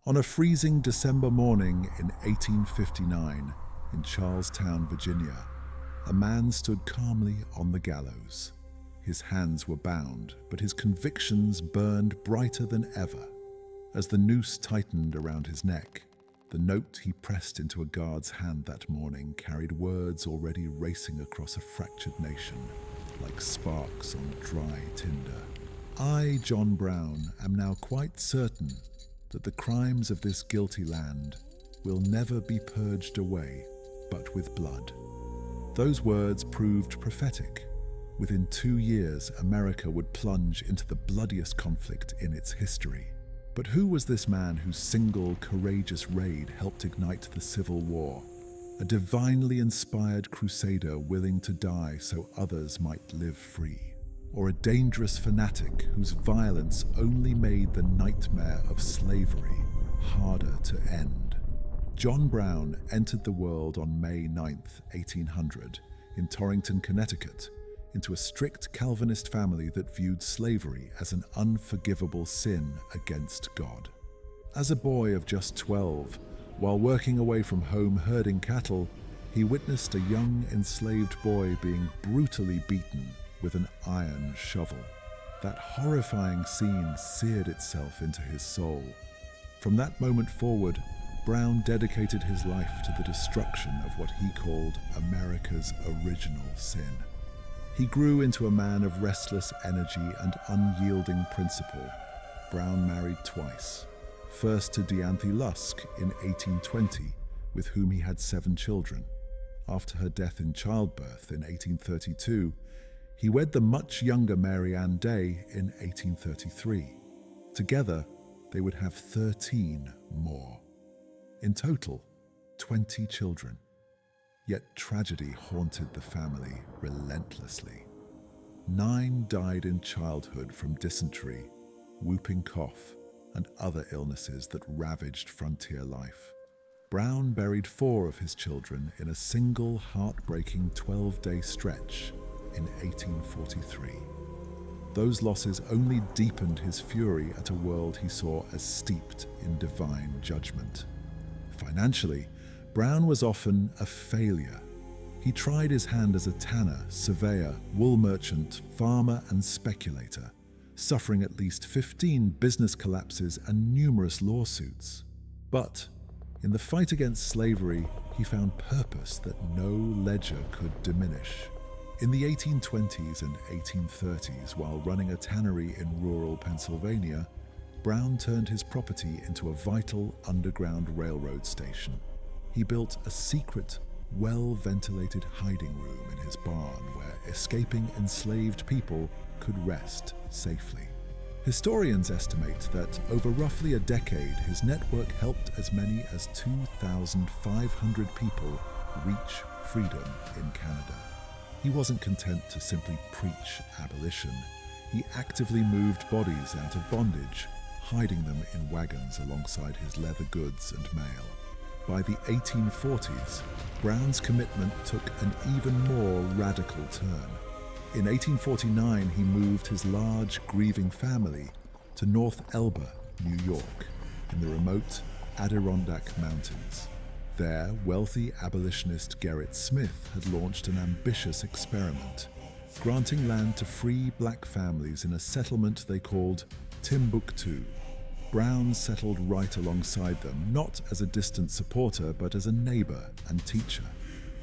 On a freezing December morning in 1859, in Charlestown, Virginia, a man stood calmly on the gallows. His hands were bound, but his convictions burned brighter than ever. As the noose tightened around his neck, the note he pressed into a guard's hand that morning carried words already racing across a fractured nation, like sparks on dry tinder. I, John Brown, am now quite certain that the crimes of this guilty land will never be purged away, but with blood. Those words proved prophetic. Within 2 years, America would plunge into the bloodiest conflict in its history. But who was this man whose single, courageous raid helped ignite the Civil War? A divinely inspired crusader willing to die so others might live free? Or a dangerous fanatic whose violence only made the nightmare of slavery harder to end? John Brown entered the world on May 9th, 1800, in Torrington, Connecticut, into a strict Calvinist family that viewed slavery as an unforgivable sin against God. As a boy of just 12, while working away from home herding cattle, he witnessed a young enslaved boy being brutally beaten with an iron shovel. That horrifying scene seared itself into his soul. From that moment forward, Brown dedicated his life to the destruction of what he called America's original sin. He grew into a man of restless energy and unyielding principle. Brown married twice. First to Dianthy Lusk in 1820, with whom he had 7 children. After her death in childbirth in 1832, he wed the much younger Mary Ann Day in 1833. Together, they would have 13 more. In total, 20 children. Yet tragedy haunted the family relentlessly. 9 died in childhood from dysentery, whooping cough, and other illnesses that ravaged frontier life. Brown buried 4 of his children in a single heartbreaking 12-day stretch in 1843. Those losses only deepened his fury at a world he saw as steeped in divine judgment. Financially, Brown was often a failure. He tried his hand as a tanner, surveyor, wool merchant, farmer, and speculator, suffering at least 15 business collapses and numerous lawsuits. But in the fight against slavery, he found purpose that no ledger could diminish. In the 1820s and 1830s, while running a tannery in rural Pennsylvania, Brown turned his property into a vital underground railroad station. He built a secret, well-ventilated hiding room in his barn where escaping enslaved people could rest safely. Historians estimate that over roughly a decade, his network helped as many as 2,500 people reach freedom in Canada. He wasn't content to simply preach abolition. He actively moved bodies out of bondage, hiding them in wagons alongside his leather goods and mail. By the 1840s, Brown's commitment took an even more radical turn. In 1849, he moved his large, grieving family to North Elba, New York, in the remote Adirondack Mountains. There, wealthy abolitionist Gerrit Smith had launched an ambitious experiment, granting land to free black families in a settlement they called Timbuktu. Brown settled right alongside them, not as a distant supporter, but as a neighbor and teacher.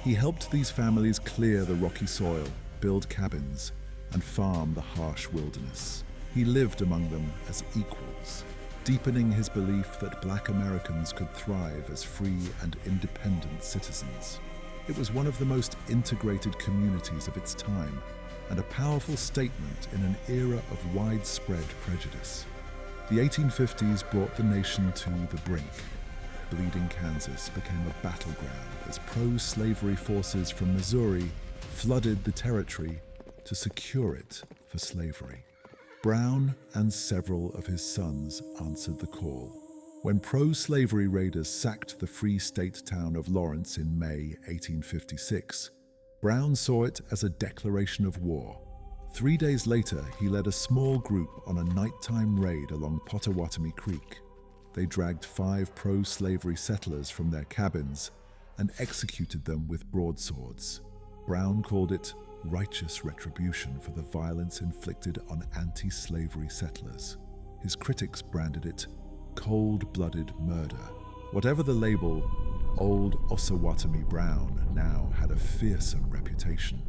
He helped these families clear the rocky soil, build cabins, and farm the harsh wilderness. He lived among them as equals, deepening his belief that black Americans could thrive as free and independent citizens. It was one of the most integrated communities of its time, and a powerful statement in an era of widespread prejudice. The 1850s brought the nation to the brink. Bleeding Kansas became a battleground as pro-slavery forces from Missouri flooded the territory to secure it for slavery. Brown and several of his sons answered the call. When pro-slavery raiders sacked the Free State town of Lawrence in May 1856, Brown saw it as a declaration of war. 3 days later, he led a small group on a nighttime raid along Pottawatomie Creek. They dragged 5 pro-slavery settlers from their cabins and executed them with broadswords. Brown called it righteous retribution for the violence inflicted on anti-slavery settlers. His critics branded it cold-blooded murder. Whatever the label, old Osawatomie Brown now had a fearsome reputation.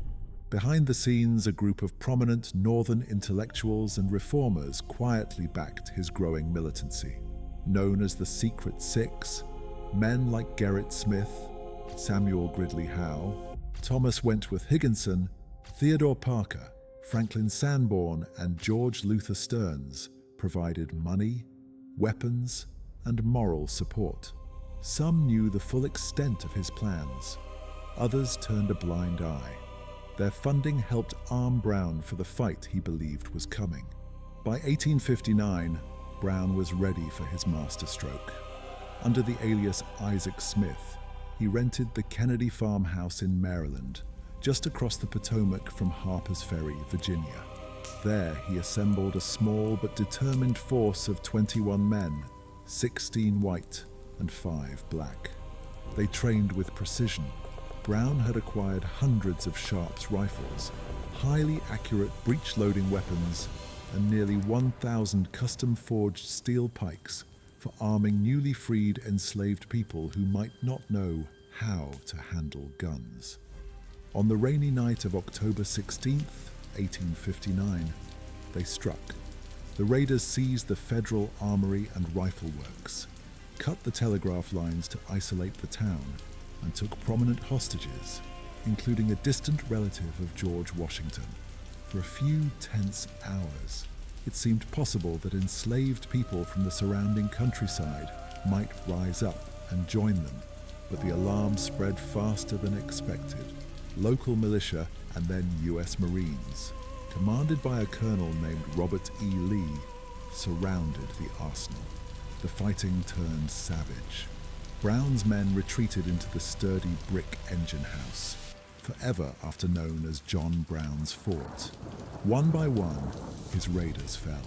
Behind the scenes, a group of prominent Northern intellectuals and reformers quietly backed his growing militancy. Known as the Secret Six, men like Gerrit Smith, Samuel Gridley Howe, Thomas Wentworth Higginson, Theodore Parker, Franklin Sanborn, and George Luther Stearns provided money, weapons, and moral support. Some knew the full extent of his plans. Others turned a blind eye. Their funding helped arm Brown for the fight he believed was coming. By 1859, Brown was ready for his masterstroke. Under the alias Isaac Smith, he rented the Kennedy farmhouse in Maryland, just across the Potomac from Harpers Ferry, Virginia. There, he assembled a small but determined force of 21 men, 16 white and 5 black. They trained with precision. Brown had acquired hundreds of Sharps rifles, highly accurate breech-loading weapons, and nearly 1,000 custom-forged steel pikes for arming newly freed enslaved people who might not know how to handle guns. On the rainy night of October 16th, 1859, they struck. The raiders seized the Federal Armory and Rifle Works, cut the telegraph lines to isolate the town, and took prominent hostages, including a distant relative of George Washington. For a few tense hours, it seemed possible that enslaved people from the surrounding countryside might rise up and join them, but the alarm spread faster than expected. Local militia and then U.S. Marines, commanded by a colonel named Robert E. Lee, surrounded the arsenal. The fighting turned savage. Brown's men retreated into the sturdy brick engine house, forever after known as John Brown's Fort. One by one, his raiders fell.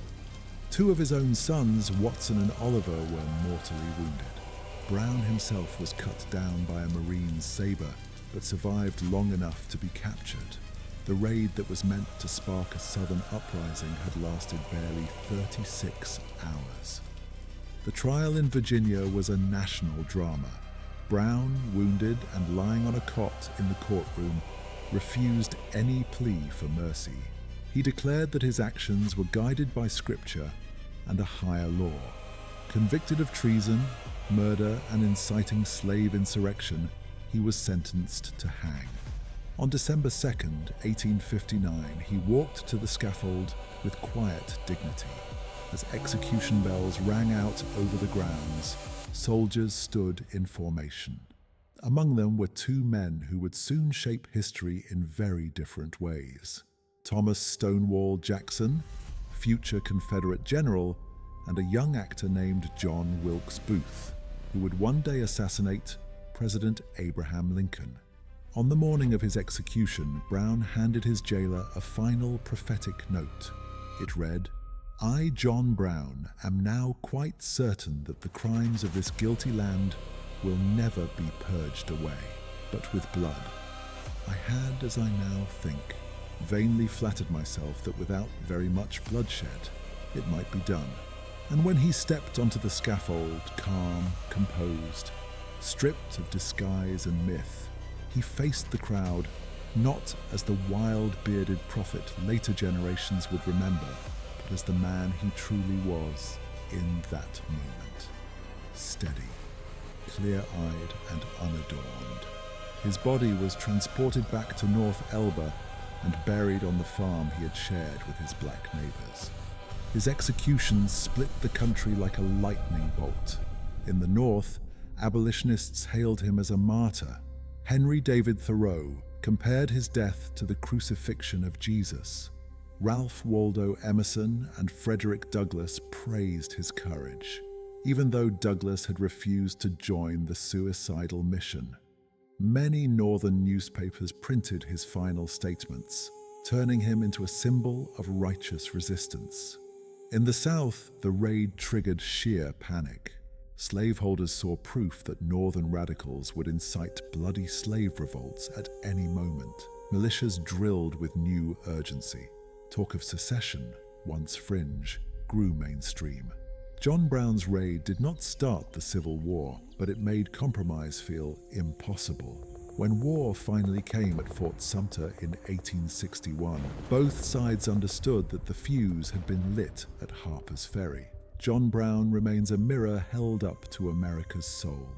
2 of his own sons, Watson and Oliver, were mortally wounded. Brown himself was cut down by a Marine's saber, but survived long enough to be captured. The raid that was meant to spark a southern uprising had lasted barely 36 hours. The trial in Virginia was a national drama. Brown, wounded and lying on a cot in the courtroom, refused any plea for mercy. He declared that his actions were guided by scripture and a higher law. Convicted of treason, murder, and inciting slave insurrection, he was sentenced to hang. On December 2nd, 1859, he walked to the scaffold with quiet dignity. As execution bells rang out over the grounds, soldiers stood in formation. Among them were 2 men who would soon shape history in very different ways. Thomas Stonewall Jackson, future Confederate general, and a young actor named John Wilkes Booth, who would one day assassinate President Abraham Lincoln. On the morning of his execution, Brown handed his jailer a final prophetic note. It read, "I, John Brown, am now quite certain that the crimes of this guilty land will never be purged away, but with blood. I had, as I now think, vainly flattered myself that without very much bloodshed, it might be done." And when he stepped onto the scaffold, calm, composed, stripped of disguise and myth, he faced the crowd not as the wild bearded prophet later generations would remember, but as the man he truly was in that moment. Steady, clear-eyed and unadorned. His body was transported back to North Elba and buried on the farm he had shared with his black neighbors. His execution split the country like a lightning bolt. In the North, abolitionists hailed him as a martyr. Henry David Thoreau compared his death to the crucifixion of Jesus. Ralph Waldo Emerson and Frederick Douglass praised his courage, even though Douglass had refused to join the suicidal mission. Many Northern newspapers printed his final statements, turning him into a symbol of righteous resistance. In the South, the raid triggered sheer panic. Slaveholders saw proof that northern radicals would incite bloody slave revolts at any moment. Militias drilled with new urgency. Talk of secession, once fringe, grew mainstream. John Brown's raid did not start the Civil War, but it made compromise feel impossible. When war finally came at Fort Sumter in 1861, both sides understood that the fuse had been lit at Harpers Ferry. John Brown remains a mirror held up to America's soul,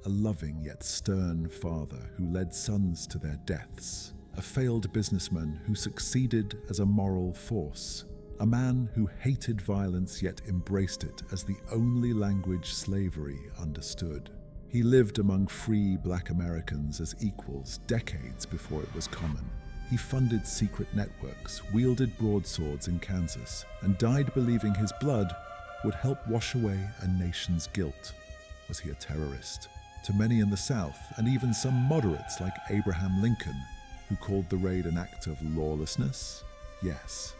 a loving yet stern father who led sons to their deaths, a failed businessman who succeeded as a moral force, a man who hated violence yet embraced it as the only language slavery understood. He lived among free Black Americans as equals decades before it was common. He funded secret networks, wielded broadswords in Kansas, and died believing his blood would help wash away a nation's guilt. Was he a terrorist? To many in the South, and even some moderates like Abraham Lincoln, who called the raid an act of lawlessness? Yes.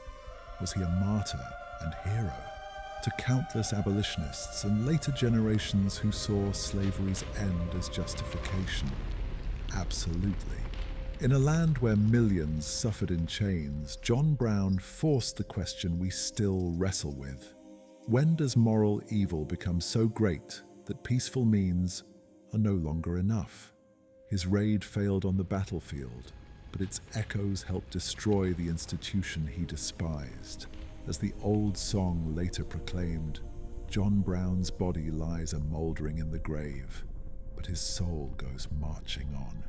Was he a martyr and hero? To countless abolitionists and later generations who saw slavery's end as justification? Absolutely. In a land where millions suffered in chains, John Brown forced the question we still wrestle with. When does moral evil become so great that peaceful means are no longer enough? His raid failed on the battlefield, but its echoes helped destroy the institution he despised. As the old song later proclaimed, John Brown's body lies a mouldering in the grave, but his soul goes marching on.